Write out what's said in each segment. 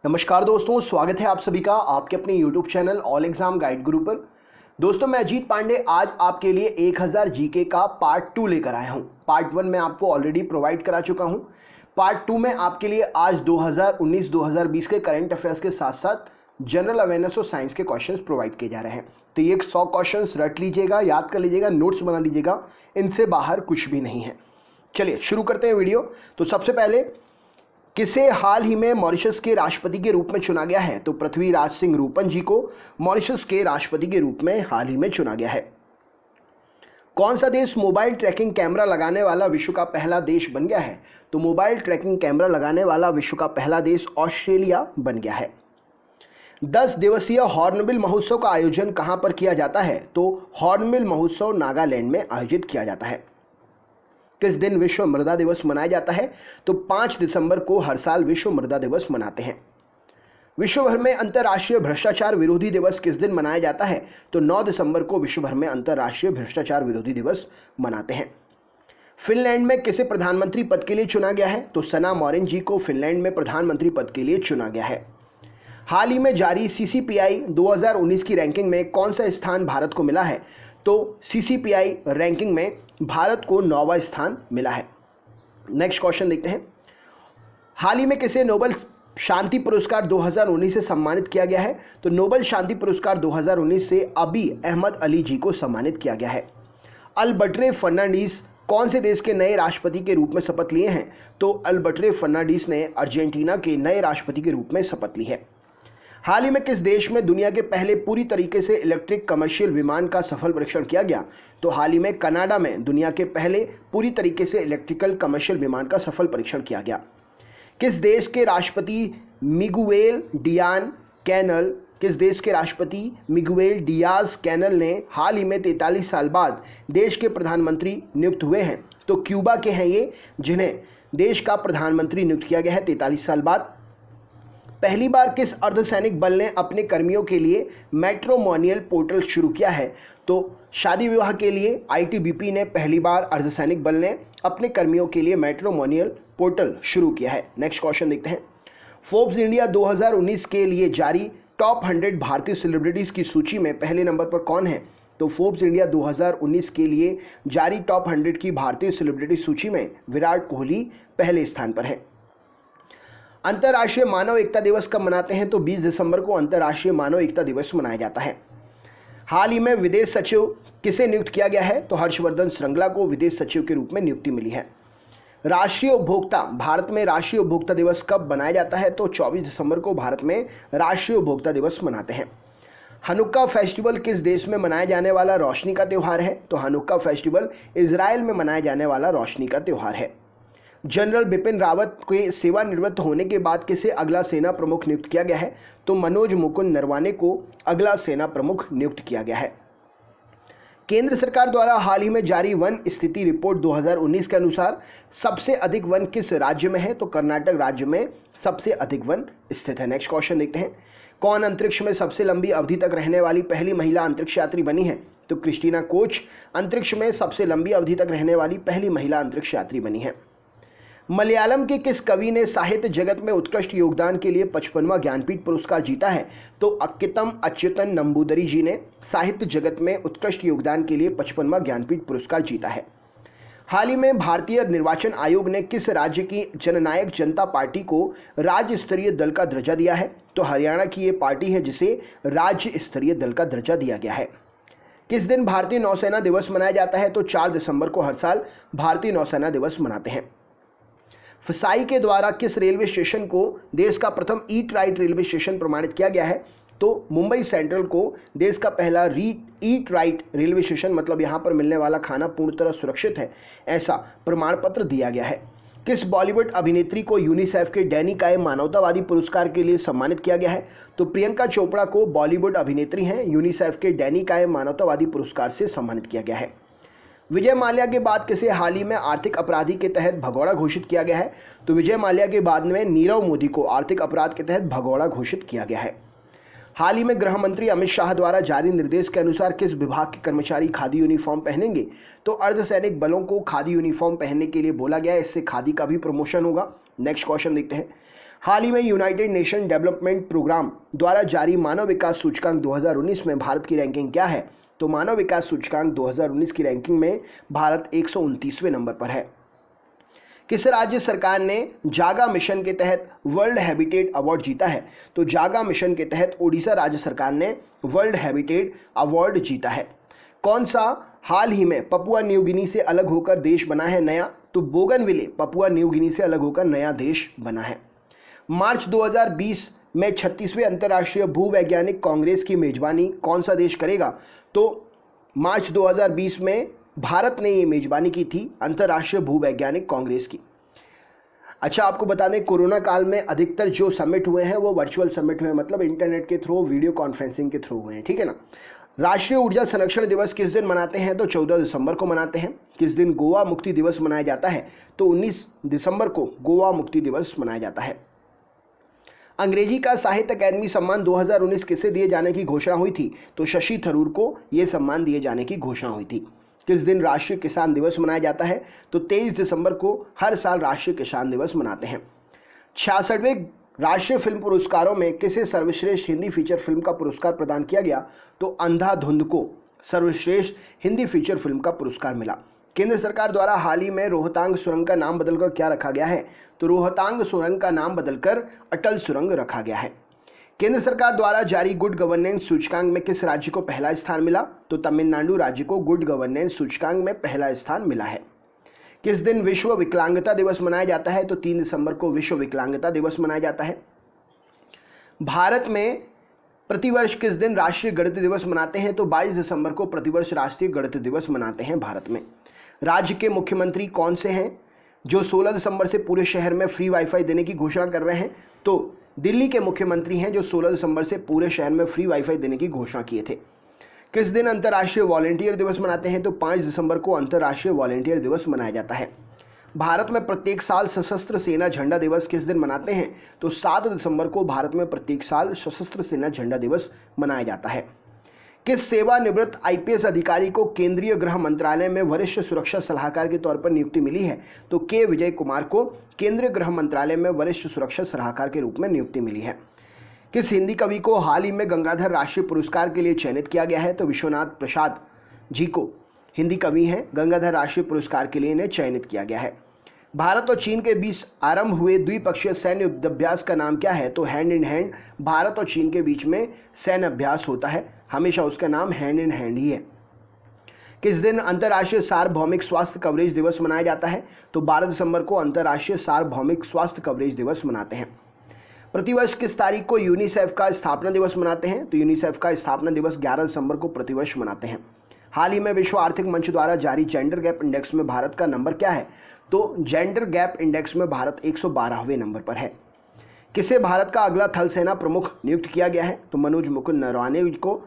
नमस्कार दोस्तों, स्वागत है आप सभी का आपके अपने YouTube channel all exam guide गुरु पर। दोस्तों, मैं अजीत पांडे आज आपके लिए 1000 जीके का पार्ट 2 लेकर आया हूं। पार्ट 1 में आपको ऑलरेडी प्रोवाइड करा चुका हूं। पार्ट 2 में आपके लिए आज 2019-2020 के करंट अफेयर्स के साथ साथ जनरल अवेयरनेस और साइंस के क्वेश्चंस प्रोवाइड किए जा रहे हैं। तो ये 100 क्वेश्चंस रट लीजिएगा, याद कर लीजिएगा, नोट्स बना लीजिएगा, इनसे बाहर कुछ भी नहीं है। चलिए शुरू करते हैं वीडियो। तो सबसे पहले, किसे हाल ही में मॉरिशस के राष्ट्रपति के रूप में चुना गया है? तो पृथ्वीराज सिंह रूपन जी को मॉरिशस के राष्ट्रपति के रूप में हाल ही में चुना गया है। कौन सा देश मोबाइल ट्रैकिंग कैमरा लगाने वाला विश्व का पहला देश बन गया है? तो मोबाइल ट्रैकिंग कैमरा लगाने वाला विश्व का पहला देश ऑस्ट्रेलिया बन गया है। 10 दिवसीय हॉर्नबिल महोत्सव का आयोजन कहां पर किया जाता है? तो हॉर्नबिल महोत्सव नागालैंड में आयोजित किया जाता है। किस दिन विश्व मृदा दिवस मनाया जाता है? तो 5 दिसंबर को हर साल विश्व मृदा दिवस मनाते हैं। विश्व भर में अंतर्राष्ट्रीय भ्रष्टाचार विरोधी दिवस किस दिन मनाया जाता है? तो 9 दिसंबर को विश्व भर में अंतर्राष्ट्रीय भ्रष्टाचार विरोधी दिवस मनाते हैं। फिनलैंड में किसे प्रधानमंत्री पद के लिए चुना गया है? तो सना मरीन जी को फिनलैंड में प्रधानमंत्री पद के लिए चुना गया है। हाल ही में जारी CCPI 2019 की रैंकिंग में कौन सा स्थान भारत को मिला है? तो CCPI रैंकिंग में भारत को 9वां स्थान मिला है। नेक्स्ट क्वेश्चन देखते हैं। हाल ही में किसे नोबेल शांति पुरस्कार 2019 से सम्मानित किया गया है? तो नोबेल शांति पुरस्कार 2019 से अबी अहमद अली जी को सम्मानित किया गया है। अल्बर्टे फर्नांडीज कौन से देश के नए राष्ट्रपति के रूप में शपथ लिए हैं? तो अल्बर्टे फर्नांडीज ने अर्जेंटीना के नए राष्ट्रपति के रूप में शपथ ली है। हाल ही में किस देश में दुनिया के पहले पूरी तरीके से इलेक्ट्रिक कमर्शियल विमान का सफल परीक्षण किया गया? तो हाल ही में कनाडा में दुनिया के पहले पूरी तरीके से इलेक्ट्रिकल कमर्शियल विमान का सफल परीक्षण किया गया। किस देश के राष्ट्रपति मिगुएल डियाज कैनल ने हाल ही में 43 साल बाद देश के प्रधानमंत्री नियुक्त हुए हैं? तो क्यूबा के हैं ये, जिन्हें देश का प्रधानमंत्री नियुक्त किया गया है 43 साल बाद। पहली बार किस अर्धसैनिक बल ने अपने कर्मियों के लिए मैट्रिमोनियल पोर्टल शुरू किया है? तो शादी विवाह के लिए ITBP ने पहली बार अर्धसैनिक बल ने अपने कर्मियों के लिए मैट्रिमोनियल पोर्टल शुरू किया है। नेक्स्ट क्वेश्चन देखते हैं। फोर्ब्स इंडिया 2019 के लिए जारी टॉप 100 भारतीय सेलिब्रिटीज की सूची में पहले नंबर पर कौन है? तो फोर्ब्स इंडिया 2019 के लिए जारी टॉप 100 की भारतीय सेलिब्रिटी सूची में विराट कोहली पहले स्थान पर है। अंतर्राष्ट्रीय मानव एकता दिवस कब मनाते हैं? तो 20 दिसंबर को अंतर्राष्ट्रीय मानव एकता दिवस मनाया जाता है। हाल ही में विदेश सचिव किसे नियुक्त किया गया है? तो हर्षवर्धन श्रृंगला को विदेश सचिव के रूप में नियुक्ति मिली है। राष्ट्रीय उपभोक्ता भारत में राष्ट्रीय उपभोक्ता दिवस कब मनाया जाता है? तो 24 दिसंबर को भारत में राष्ट्रीय उपभोक्ता दिवस मनाते हैं। हनुक्का फेस्टिवल किस देश में मनाया जाने वाला रोशनी का त्यौहार है? तो हनुक्का फेस्टिवल इजराइल में मनाया जाने वाला रोशनी का त्यौहार है। जनरल बिपिन रावत के सेवानिवृत्त होने के बाद किसे अगला सेना प्रमुख नियुक्त किया गया है? तो मनोज मुकुंद नरवाने को अगला सेना प्रमुख नियुक्त किया गया है। केंद्र सरकार द्वारा हाल ही में जारी वन स्थिति रिपोर्ट 2019 के अनुसार सबसे अधिक वन किस राज्य में है? तो कर्नाटक राज्य में सबसे अधिक वन स्थित है। नेक्स्ट क्वेश्चन देखते हैं। कौन अंतरिक्ष में सबसे लंबी अवधि तक रहने वाली पहली महिला अंतरिक्ष यात्री बनी है? तो क्रिस्टीना कोच अंतरिक्ष में सबसे लंबी अवधि तक रहने वाली पहली महिला अंतरिक्ष यात्री बनी है। मलयालम के किस कवि ने साहित्य जगत में उत्कृष्ट योगदान के लिए 55वां ज्ञानपीठ पुरस्कार जीता है? तो अक्कितम अच्युतन नंबूदरी जी ने साहित्य जगत में उत्कृष्ट योगदान के लिए 55वां ज्ञानपीठ पुरस्कार जीता है। हाल ही में भारतीय निर्वाचन आयोग ने किस राज्य की जननायक जनता पार्टी को राज्य स्तरीय दल का दर्जा दिया है? तो हरियाणा की ये पार्टी है जिसे राज्य स्तरीय दल का दर्जा दिया गया है। किस दिन भारतीय नौसेना दिवस मनाया जाता है? तो 4 दिसंबर को हर साल भारतीय नौसेना दिवस मनाते हैं। फसाई के द्वारा किस रेलवे स्टेशन को देश का प्रथम ईट राइट रेलवे स्टेशन प्रमाणित किया गया है? तो मुंबई सेंट्रल को देश का पहला ईट राइट रेलवे स्टेशन, मतलब यहाँ पर मिलने वाला खाना पूर्ण तरह सुरक्षित है, ऐसा प्रमाण पत्र दिया गया है। किस बॉलीवुड अभिनेत्री को यूनिसेफ के डैनी काय मानवतावादी पुरस्कार के लिए सम्मानित किया गया है? तो प्रियंका चोपड़ा को बॉलीवुड अभिनेत्री हैं यूनिसेफ के डैनी काय मानवतावादी पुरस्कार से सम्मानित किया गया है। विजय माल्या के बाद किसे हाल ही में आर्थिक अपराधी के तहत भगौड़ा घोषित किया गया है? तो विजय माल्या के बाद में नीरव मोदी को आर्थिक अपराध के तहत भगौड़ा घोषित किया गया है। हाल ही में गृह मंत्री अमित शाह द्वारा जारी निर्देश के अनुसार किस विभाग के कर्मचारी खादी यूनिफॉर्म पहनेंगे? तो अर्धसैनिक बलों को खादी यूनिफॉर्म पहनने के लिए बोला गया है, इससे खादी का भी प्रमोशन होगा। नेक्स्ट क्वेश्चन देखते हैं। हाल ही में यूनाइटेड नेशन डेवलपमेंट प्रोग्राम द्वारा जारी मानव विकास सूचकांक 2019 में भारत की रैंकिंग क्या है? तो मानव विकास सूचकांक 2019 की रैंकिंग में भारत 129वें नंबर पर है। किस राज्य सरकार ने जागा मिशन के तहत वर्ल्ड हैबिटेट अवार्ड जीता है? तो जागा मिशन के तहत ओडिशा राज्य सरकार ने वर्ल्ड हैबिटेट अवार्ड जीता है। कौन सा हाल ही में पपुआ न्यू गिनी से अलग होकर देश बना है नया? तो बोगनविले पपुआ न्यू गिनी से अलग होकर नया देश बना है। मार्च 2020 में 36वें अंतर्राष्ट्रीय भूवैज्ञानिक कांग्रेस की मेजबानी कौन सा देश करेगा? तो मार्च 2020 में भारत ने ये मेजबानी की थी अंतर्राष्ट्रीय भूवैज्ञानिक कांग्रेस की। अच्छा, आपको बता दें कोरोना काल में अधिकतर जो समिट हुए हैं वो वर्चुअल समिट हुए हैं, मतलब इंटरनेट के थ्रू, वीडियो कॉन्फ्रेंसिंग के थ्रू हुए हैं, ठीक है ना। राष्ट्रीय ऊर्जा संरक्षण दिवस किस दिन मनाते हैं? तो 14 दिसंबर को मनाते हैं। किस दिन गोवा मुक्ति दिवस मनाया जाता है? तो 19 दिसंबर को गोवा मुक्ति दिवस मनाया जाता है। अंग्रेजी का साहित्य अकादमी सम्मान 2019 किसे दिए जाने की घोषणा हुई थी? तो शशि थरूर को यह सम्मान दिए जाने की घोषणा हुई थी। किस दिन राष्ट्रीय किसान दिवस मनाया जाता है? तो 23 दिसंबर को हर साल राष्ट्रीय किसान दिवस मनाते हैं। 66वें राष्ट्रीय फिल्म पुरस्कारों में किसे सर्वश्रेष्ठ हिंदी फीचर फिल्म का पुरस्कार प्रदान किया गया? तो अंधाधुंध को सर्वश्रेष्ठ हिंदी फीचर फिल्म का पुरस्कार मिला। केंद्र सरकार द्वारा हाल ही में रोहतांग सुरंग का नाम बदलकर क्या रखा गया है? तो रोहतांग सुरंग का नाम बदलकर अटल सुरंग रखा गया है। केंद्र सरकार द्वारा जारी गुड गवर्नेंस सूचकांक में किस राज्य को पहला स्थान मिला? तो तमिलनाडु राज्य को गुड गवर्नेंस सूचकांक में पहला स्थान मिला है। किस दिन विश्व विकलांगता दिवस मनाया जाता है? तो 3 दिसंबर को विश्व विकलांगता दिवस मनाया जाता है। भारत में प्रतिवर्ष किस दिन राष्ट्रीय गणित दिवस मनाते हैं? तो 22 दिसंबर को प्रतिवर्ष राष्ट्रीय गणित दिवस मनाते हैं भारत में। राज्य के मुख्यमंत्री कौन से हैं जो 16 दिसंबर से पूरे शहर में फ्री वाईफाई देने की घोषणा कर रहे हैं? तो दिल्ली के मुख्यमंत्री हैं जो 16 दिसंबर से पूरे शहर में फ्री वाईफाई देने की घोषणा किए थे। किस दिन अंतर्राष्ट्रीय वॉलंटियर दिवस मनाते हैं? तो 5 दिसंबर को अंतर्राष्ट्रीय वॉलंटियर दिवस मनाया जाता है। भारत में प्रत्येक साल सशस्त्र सेना झंडा दिवस किस दिन मनाते हैं? तो 7 दिसंबर को भारत में प्रत्येक साल सशस्त्र सेना झंडा दिवस मनाया जाता है। किस सेवानिवृत्त आईपीएस अधिकारी को केंद्रीय गृह मंत्रालय में वरिष्ठ सुरक्षा सलाहकार के तौर पर नियुक्ति मिली है? तो के विजय कुमार को केंद्रीय गृह मंत्रालय में वरिष्ठ सुरक्षा सलाहकार के रूप में नियुक्ति मिली है। किस हिंदी कवि को हाल ही में गंगाधर राष्ट्रीय पुरस्कार के लिए चयनित किया गया है? तो विश्वनाथ प्रसाद जी को, हिंदी कवि हैं, गंगाधर राष्ट्रीय पुरस्कार के लिए इन्हें चयनित किया गया है। भारत और चीन के बीच आरंभ हुए द्विपक्षीय सैन्य युद्धाभ्यास का नाम क्या है? तो हैंड इन हैंड भारत और चीन के बीच में सैन्य अभ्यास होता है, हमेशा उसका नाम हैंड इन हैंड ही है। किस दिन अंतर्राष्ट्रीय सार्वभौमिक स्वास्थ्य कवरेज दिवस मनाया जाता है? तो 12 दिसंबर को अंतर्राष्ट्रीय सार्वभौमिक स्वास्थ्य कवरेज दिवस मनाते हैं। प्रतिवर्ष किस तारीख को यूनिसेफ का स्थापना दिवस मनाते हैं? तो यूनिसेफ का स्थापना दिवस 11 दिसंबर को प्रतिवर्ष मनाते हैं। हाल ही में विश्व आर्थिक मंच द्वारा जारी जेंडर गैप इंडेक्स में भारत का नंबर क्या है? तो जेंडर गैप इंडेक्स में भारत 112वें नंबर पर है। किसे भारत का अगला थल सेना प्रमुख नियुक्त किया गया है? तो मनोज मुकुंद नरवाने को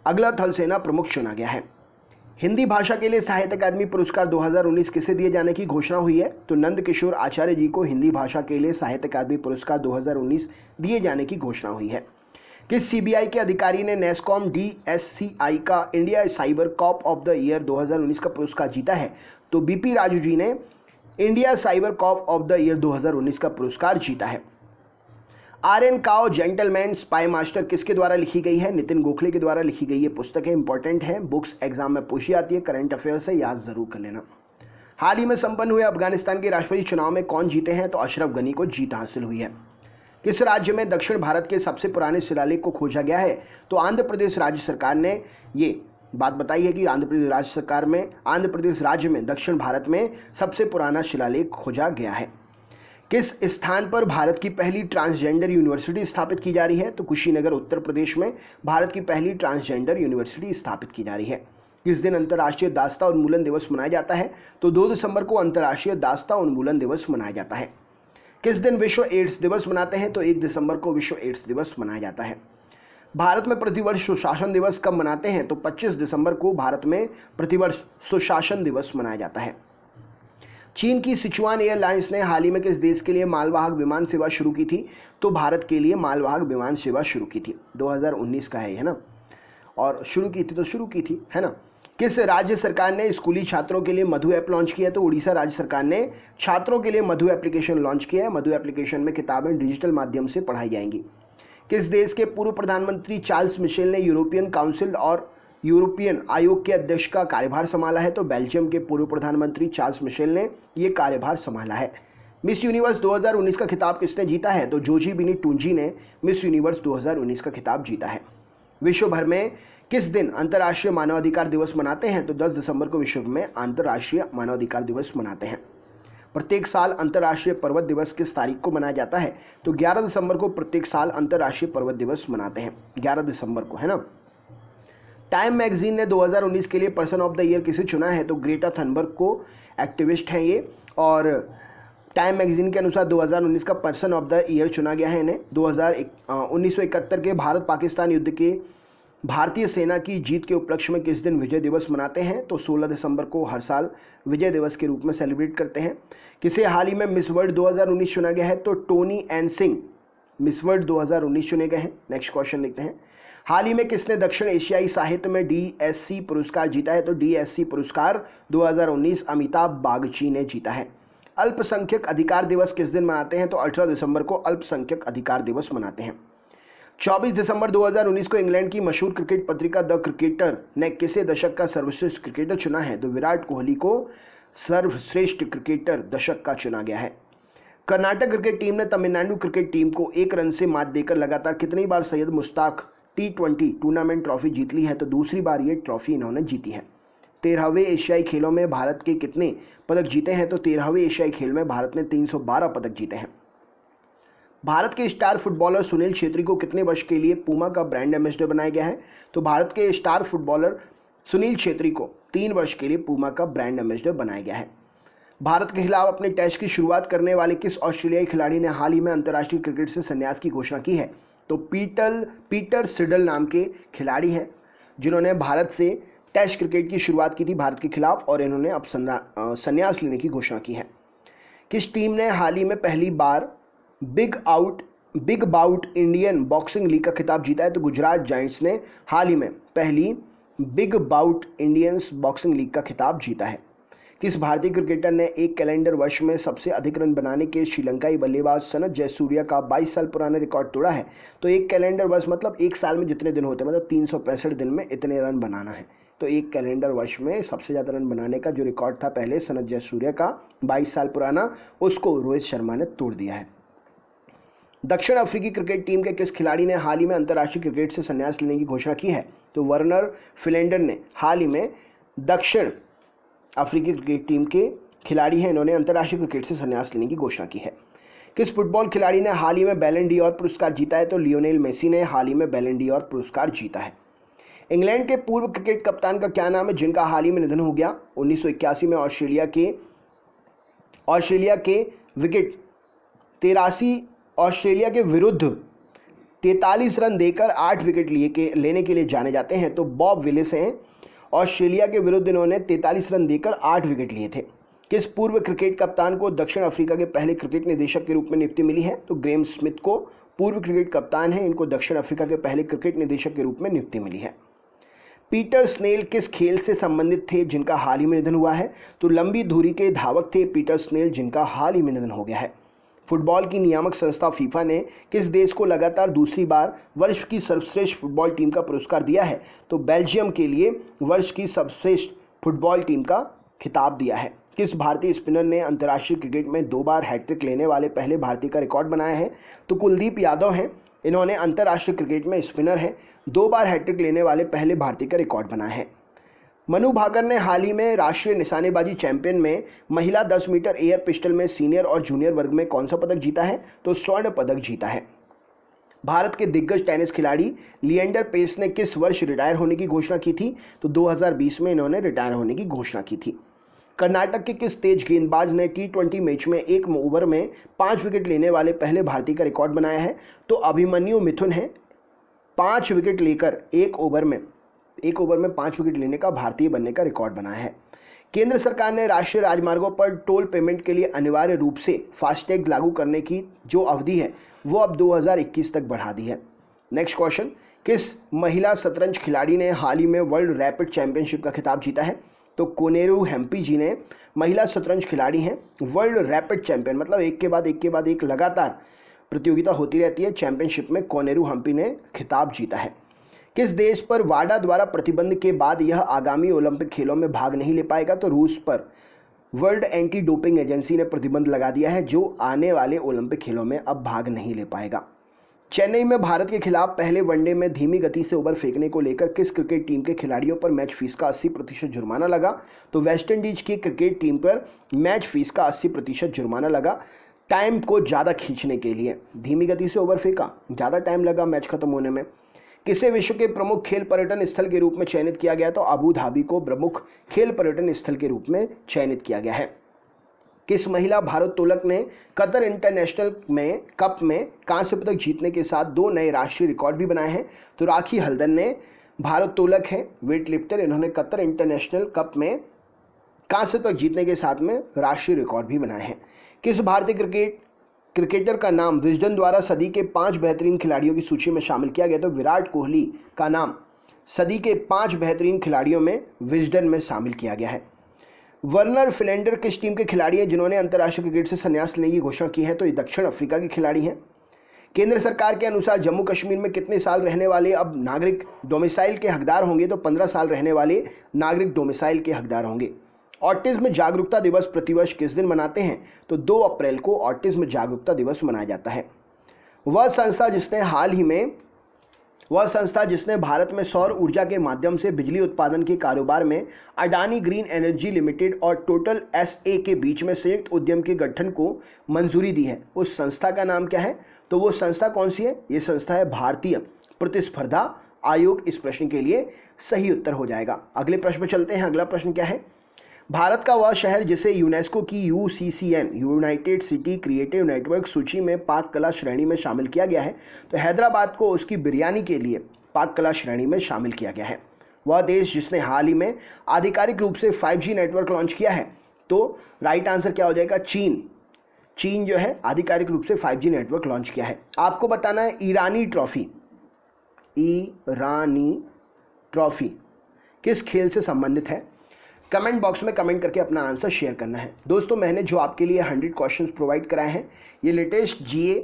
अगला थल सेना प्रमुख चुना गया है। हिंदी भाषा के लिए साहित्य अकादमी पुरस्कार 2019 किसे दिए जाने की घोषणा हुई है? तो नंद किशोर आचार्य जी को हिंदी भाषा के लिए साहित्य अकादमी पुरस्कार 2019 दिए जाने की घोषणा हुई है। किस सीबीआई के अधिकारी ने नेस्कॉम डीएससीआई का India cyber cop of the year 2019 का पुरस्कार जीता है? तो बीपी राजू जी ने India cyber cop of the year 2019 का पुरस्कार जीता है। आर्यन काओ जेंटलमैन स्पाई मास्टर किसके द्वारा लिखी गई है? नितिन गोखले के द्वारा लिखी गई ये पुस्तक है, इंपॉर्टेंट है, बुक्स एग्जाम में पूछी जाती है, करंट अफेयर्स है, याद जरूर कर लेना। हाल ही में संपन्न हुए अफगानिस्तान के राष्ट्रपति चुनाव में कौन जीते हैं? तो अशरफ गनी को जीत हासिल हुई है। किस राज्य में दक्षिण भारत के सबसे पुराने शिलालेख को खोजा गया है? तो आंध्र प्रदेश राज्य सरकार ने ये बात बताई है कि आंध्र प्रदेश राज्य में दक्षिण भारत में सबसे पुराना शिलालेख खोजा गया है। किस स्थान पर भारत की पहली ट्रांसजेंडर यूनिवर्सिटी स्थापित की जा रही है? तो कुशीनगर उत्तर प्रदेश में भारत की पहली ट्रांसजेंडर यूनिवर्सिटी स्थापित की जा रही है। किस दिन अंतर्राष्ट्रीय दास्ता उन्मूलन दिवस मनाया जाता है? तो 2 दिसंबर को अंतर्राष्ट्रीय दास्ता उन्मूलन दिवस मनाया जाता है। किस दिन विश्व एड्स दिवस मनाते हैं? तो 1 दिसंबर को विश्व एड्स दिवस मनाया जाता है। भारत में प्रतिवर्ष सुशासन दिवस कब मनाते हैं? तो 25 दिसंबर को भारत में प्रतिवर्ष सुशासन दिवस मनाया जाता है। चीन की सिचुआन एयरलाइंस ने हाल ही में किस देश के लिए मालवाहक विमान सेवा शुरू की थी? तो भारत के लिए मालवाहक विमान सेवा शुरू की थी। 2019 का है ना, और शुरू की थी तो शुरू की थी, है ना। किस राज्य सरकार ने स्कूली छात्रों के लिए मधु ऐप लॉन्च किया है? तो उड़ीसा राज्य सरकार ने छात्रों के लिए मधु एप्लीकेशन लॉन्च किया है। मधु एप्लीकेशन में किताबें डिजिटल माध्यम से पढ़ाई जाएंगी। किस देश के पूर्व प्रधानमंत्री चार्ल्स मिशेल ने यूरोपियन काउंसिल और यूरोपियन आयोग के अध्यक्ष का कार्यभार संभाला है? तो बेल्जियम के पूर्व प्रधानमंत्री चार्ल्स मिशेल ने यह कार्यभार संभाला है। मिस यूनिवर्स 2019 का खिताब किसने जीता है? तो जोजी बिनी टूंजी ने मिस यूनिवर्स 2019 का खिताब जीता है। विश्व भर में किस दिन अंतर्राष्ट्रीय मानवाधिकार दिवस मनाते हैं? तो 10 दिसंबर को विश्व में अंतर्राष्ट्रीय मानवाधिकार दिवस मनाते हैं। प्रत्येक साल अंतर्राष्ट्रीय पर्वत दिवस किस तारीख को मनाया जाता है? तो 11 दिसंबर को प्रत्येक साल अंतर्राष्ट्रीय पर्वत दिवस मनाते हैं, 11 दिसंबर को, है ना। टाइम मैगजीन ने 2019 के लिए पर्सन ऑफ द ईयर किसे चुना है? तो ग्रेटा थनबर्ग को, एक्टिविस्ट हैं ये, और टाइम मैगजीन के अनुसार 2019 का पर्सन ऑफ द ईयर चुना गया है इन्हें। 1971 के भारत पाकिस्तान युद्ध के भारतीय सेना की जीत के उपलक्ष्य में किस दिन विजय दिवस मनाते हैं? तो 16 दिसंबर को हर साल विजय दिवस के रूप में सेलिब्रेट करते हैं। किसे हाल ही में मिस वर्ल्ड 2019 चुना गया है? तो Tony N Singh miss world 2019 चुने गए हैं। नेक्स्ट क्वेश्चन देखते हैं। हाल ही में किसने दक्षिण एशियाई साहित्य में DSC पुरस्कार जीता है? तो DSC पुरस्कार 2019 अमिताभ बागची ने जीता है। अल्पसंख्यक अधिकार दिवस किस दिन मनाते हैं? तो 18 दिसंबर को अल्पसंख्यक अधिकार दिवस मनाते हैं। 24 दिसंबर 2019 को इंग्लैंड की मशहूर क्रिकेट पत्रिका द क्रिकेटर ने किसे दशक का सर्वश्रेष्ठ क्रिकेटर चुना है? तो विराट कोहली को सर्वश्रेष्ठ क्रिकेटर दशक का चुना गया है। कर्नाटक क्रिकेट टीम ने तमिलनाडु क्रिकेट टीम को 1 रन से मात देकर लगातार कितनी बार Syed Mushtaq T20 tournament trophy जीत ली है? तो दूसरी बार ये ट्रॉफी इन्होंने जीती है। 13वें एशियाई खेलों में भारत के कितने पदक जीते हैं? तो 13वें एशियाई खेल में भारत ने 312 पदक जीते हैं। भारत के स्टार फुटबॉलर सुनील छेत्री को कितने वर्ष के लिए पूमा का ब्रांड एम्बेसडर बनाया गया है? तो भारत के स्टार फुटबॉलर सुनील छेत्री को 3 वर्ष के लिए पूमा का ब्रांड एम्बेसडर बनाया गया है। भारत के खिलाफ अपने टेस्ट की शुरुआत करने वाले किस ऑस्ट्रेलियाई खिलाड़ी ने हाल ही में अंतर्राष्ट्रीय क्रिकेट से संन्यास की घोषणा की है? तो पीटर सिडल नाम के खिलाड़ी हैं जिन्होंने भारत से टेस्ट क्रिकेट की शुरुआत की थी भारत के खिलाफ, और इन्होंने अब संन्यास लेने की घोषणा की है। किस टीम ने हाल ही में पहली बार big bout Indian boxing league का खिताब जीता है? तो गुजरात जायंट्स ने हाल ही में पहली big bout Indians boxing league का खिताब जीता है। किस भारतीय क्रिकेटर ने एक कैलेंडर वर्ष में सबसे अधिक रन बनाने के श्रीलंकाई बल्लेबाज सनत जयसूर्या का 22 साल पुराना रिकॉर्ड तोड़ा है? तो एक कैलेंडर वर्ष मतलब एक साल में जितने दिन होते हैं, मतलब 365 दिन में इतने रन बनाना है। तो एक कैलेंडर वर्ष में सबसे ज़्यादा रन बनाने का जो रिकॉर्ड था पहले सनत जयसूर्या का 22 साल पुराना, उसको रोहित शर्मा ने तोड़ दिया है। दक्षिण अफ्रीकी क्रिकेट टीम के किस खिलाड़ी ने हाल ही में अंतर्राष्ट्रीय क्रिकेट से संन्यास लेने की घोषणा की है? तो वर्नर फिलेंडर ने हाल ही में दक्षिण अफ्रीकी क्रिकेट टीम के खिलाड़ी हैं, इन्होंने अंतर्राष्ट्रीय क्रिकेट से संन्यास लेने की घोषणा की है। किस फुटबॉल खिलाड़ी ने हाल ही में बैलन डी'ओर पुरस्कार जीता है? तो लियोनेल मेसी ने हाल ही में बैलन डी'ओर पुरस्कार जीता है। इंग्लैंड के पूर्व क्रिकेट कप्तान का क्या नाम है जिनका हाल ही में निधन हो गया? 1981 में ऑस्ट्रेलिया के विरुद्ध 43 रन देकर 8 विकेट लेने के लिए जाने जाते हैं। तो बॉब विलिस हैं, ऑस्ट्रेलिया के विरुद्ध इन्होंने 43 रन देकर 8 विकेट लिए थे। किस पूर्व क्रिकेट कप्तान को दक्षिण अफ्रीका के पहले क्रिकेट निदेशक के रूप में नियुक्ति मिली है? तो ग्रेम स्मिथ को, पूर्व क्रिकेट कप्तान हैं, इनको दक्षिण अफ्रीका के पहले क्रिकेट निदेशक के रूप में नियुक्ति मिली है। पीटर स्नेल किस खेल से संबंधित थे जिनका हाल ही में निधन हुआ है? तो लंबी दूरी के धावक थे पीटर स्नेल, जिनका हाल ही में निधन हो गया है। फुटबॉल की नियामक संस्था फीफा ने किस देश को लगातार दूसरी बार वर्ष की सर्वश्रेष्ठ फुटबॉल टीम का पुरस्कार दिया है? तो बेल्जियम के लिए वर्ष की सर्वश्रेष्ठ फुटबॉल टीम का खिताब दिया है। किस भारतीय स्पिनर ने अंतर्राष्ट्रीय क्रिकेट में 2 बार हैट्रिक लेने वाले पहले भारतीय का रिकॉर्ड बनाया है? तो कुलदीप यादव हैं, इन्होंने अंतर्राष्ट्रीय क्रिकेट में स्पिनर हैं, 2 बार हैट्रिक लेने वाले पहले भारतीय का रिकॉर्ड बनाया है। मनु भाकर ने हाल ही में राष्ट्रीय निशानेबाजी चैंपियन में महिला 10 मीटर एयर पिस्टल में सीनियर और जूनियर वर्ग में कौन सा पदक जीता है? तो स्वर्ण पदक जीता है। भारत के दिग्गज टेनिस खिलाड़ी लिएंडर पेस ने किस वर्ष रिटायर होने की घोषणा की थी? तो 2020 में इन्होंने रिटायर होने की घोषणा की थी। कर्नाटक के किस तेज गेंदबाज ने T20 मैच में 1 ओवर में 5 विकेट लेने वाले पहले भारतीय का रिकॉर्ड बनाया है? तो अभिमन्यु मिथुन है, 5 विकेट लेकर 1 ओवर में 5 विकेट लेने का भारतीय बनने का रिकॉर्ड बनाया है। केंद्र सरकार ने राष्ट्रीय राजमार्गों पर टोल पेमेंट के लिए अनिवार्य रूप से फास्टैग लागू करने की जो अवधि है वो अब 2021 तक बढ़ा दी है। नेक्स्ट क्वेश्चन, किस महिला शतरंज खिलाड़ी ने हाल ही में वर्ल्ड रैपिड चैंपियनशिप का खिताब जीता है? तो कोनेरू हेम्पी जी ने, महिला शतरंज खिलाड़ी हैं, वर्ल्ड रैपिड चैंपियन, मतलब एक के बाद एक लगातार प्रतियोगिता होती रहती है, चैंपियनशिप में कोनेरू हेम्पी ने खिताब जीता है। किस देश पर वाडा द्वारा प्रतिबंध के बाद यह आगामी ओलंपिक खेलों में भाग नहीं ले पाएगा? तो रूस पर वर्ल्ड एंटी डोपिंग एजेंसी ने प्रतिबंध लगा दिया है, जो आने वाले ओलंपिक खेलों में अब भाग नहीं ले पाएगा। चेन्नई में भारत के खिलाफ पहले वनडे में धीमी गति से ओवर फेंकने को लेकर किस क्रिकेट टीम के खिलाड़ियों पर मैच फीस का 80% जुर्माना लगा? तो वेस्टइंडीज की क्रिकेट टीम पर मैच फीस का 80% जुर्माना लगा, टाइम को ज़्यादा खींचने के लिए। धीमी गति से ओवर फेंका, ज़्यादा टाइम लगा मैच खत्म होने में। किसे विश्व के प्रमुख खेल पर्यटन स्थल के रूप में चयनित किया गया? तो अबू धाबी को प्रमुख खेल पर्यटन स्थल के रूप में चयनित किया गया है। किस महिला भारोत्तोलक ने कतर इंटरनेशनल में कप में कांस्य पदक जीतने के साथ 2 नए राष्ट्रीय रिकॉर्ड भी बनाए हैं? तो राखी हल्दन ने, भारोत्तोलक हैं, वेट लिफ्टर, इन्होंने कतर इंटरनेशनल कप में कांस्य पदक जीतने के साथ में राष्ट्रीय रिकॉर्ड भी बनाए हैं। किस भारतीय क्रिकेटर का नाम विजडन द्वारा सदी के 5 बेहतरीन खिलाड़ियों की सूची में शामिल किया गया? तो विराट कोहली का नाम सदी के 5 बेहतरीन खिलाड़ियों में विजडन में शामिल किया गया है। वर्नर फिलेंडर किस टीम के खिलाड़ी हैं जिन्होंने अंतर्राष्ट्रीय क्रिकेट से संन्यास लेने की घोषणा की है? तो ये दक्षिण अफ्रीका के खिलाड़ी हैं। केंद्र सरकार के अनुसार जम्मू कश्मीर में कितने साल रहने वाले अब नागरिक डोमिसाइल के हकदार होंगे? तो 15 साल रहने वाले नागरिक डोमिसाइल के हकदार होंगे। ऑटिज्म जागरूकता दिवस प्रतिवर्ष किस दिन मनाते हैं? तो 2 अप्रैल को ऑटिज्म जागरूकता दिवस मनाया जाता है। वह संस्था जिसने भारत में सौर ऊर्जा के माध्यम से बिजली उत्पादन के कारोबार में अडानी ग्रीन एनर्जी लिमिटेड और टोटल SA के बीच में संयुक्त उद्यम के गठन को मंजूरी दी है, उस संस्था का नाम क्या है? तो वो संस्था कौन सी है? ये संस्था है भारतीय प्रतिस्पर्धा आयोग। इस प्रश्न के लिए सही उत्तर हो जाएगा। अगले प्रश्न पर चलते हैं। अगला प्रश्न क्या है? भारत का वह शहर जिसे यूनेस्को की UCCN United city creative network सूची में पाक कला श्रेणी में शामिल किया गया है? तो हैदराबाद को उसकी बिरयानी के लिए पाक कला श्रेणी में शामिल किया गया है। वह देश जिसने हाल ही में आधिकारिक रूप से 5G नेटवर्क लॉन्च किया है? तो राइट आंसर क्या हो जाएगा? चीन जो है आधिकारिक रूप से 5G नेटवर्क लॉन्च किया है। आपको बताना है ईरानी ट्रॉफी किस खेल से संबंधित है? कमेंट बॉक्स में कमेंट करके अपना आंसर शेयर करना है। दोस्तों, मैंने जो आपके लिए 100 क्वेश्चंस प्रोवाइड कराए हैं, ये लेटेस्ट GA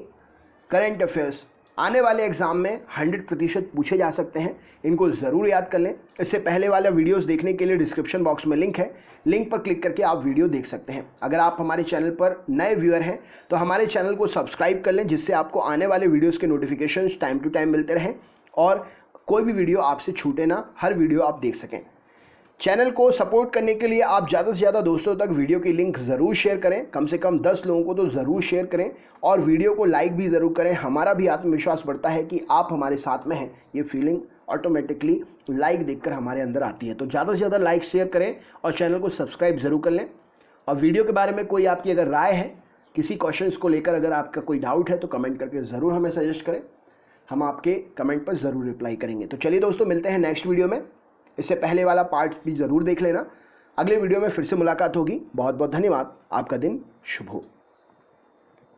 करंट अफेयर्स आने वाले एग्जाम में 100% पूछे जा सकते हैं। इनको ज़रूर याद कर लें। इससे पहले वाला वीडियोस देखने के लिए डिस्क्रिप्शन बॉक्स में लिंक है, लिंक पर क्लिक करके आप वीडियो देख सकते हैं। अगर आप हमारे चैनल पर नए व्यूअर हैं तो हमारे चैनल को सब्सक्राइब कर लें, जिससे आपको आने वाले वीडियोज़ के नोटिफिकेशन टाइम टू टाइम मिलते रहें और कोई भी वीडियो आपसे छूटे ना, हर वीडियो आप देख सकें। चैनल को सपोर्ट करने के लिए आप ज़्यादा से ज़्यादा दोस्तों तक वीडियो की लिंक ज़रूर शेयर करें, कम से कम 10 लोगों को तो ज़रूर शेयर करें और वीडियो को लाइक भी ज़रूर करें। हमारा भी आत्मविश्वास बढ़ता है कि आप हमारे साथ में हैं। ये फीलिंग ऑटोमेटिकली लाइक देखकर हमारे अंदर आती है। तो ज़्यादा से ज़्यादा लाइक शेयर करें और चैनल को सब्सक्राइब ज़रूर कर लें। और वीडियो के बारे में कोई आपकी अगर राय है, किसी क्वेश्चन को लेकर अगर आपका कोई डाउट है, तो कमेंट करके ज़रूर हमें सजेस्ट करें, हम आपके कमेंट पर ज़रूर रिप्लाई करेंगे। तो चलिए दोस्तों, मिलते हैं नेक्स्ट वीडियो में। इससे पहले वाला पार्ट भी ज़रूर देख लेना। अगले वीडियो में फिर से मुलाकात होगी। बहुत बहुत धन्यवाद। आपका दिन शुभ हो।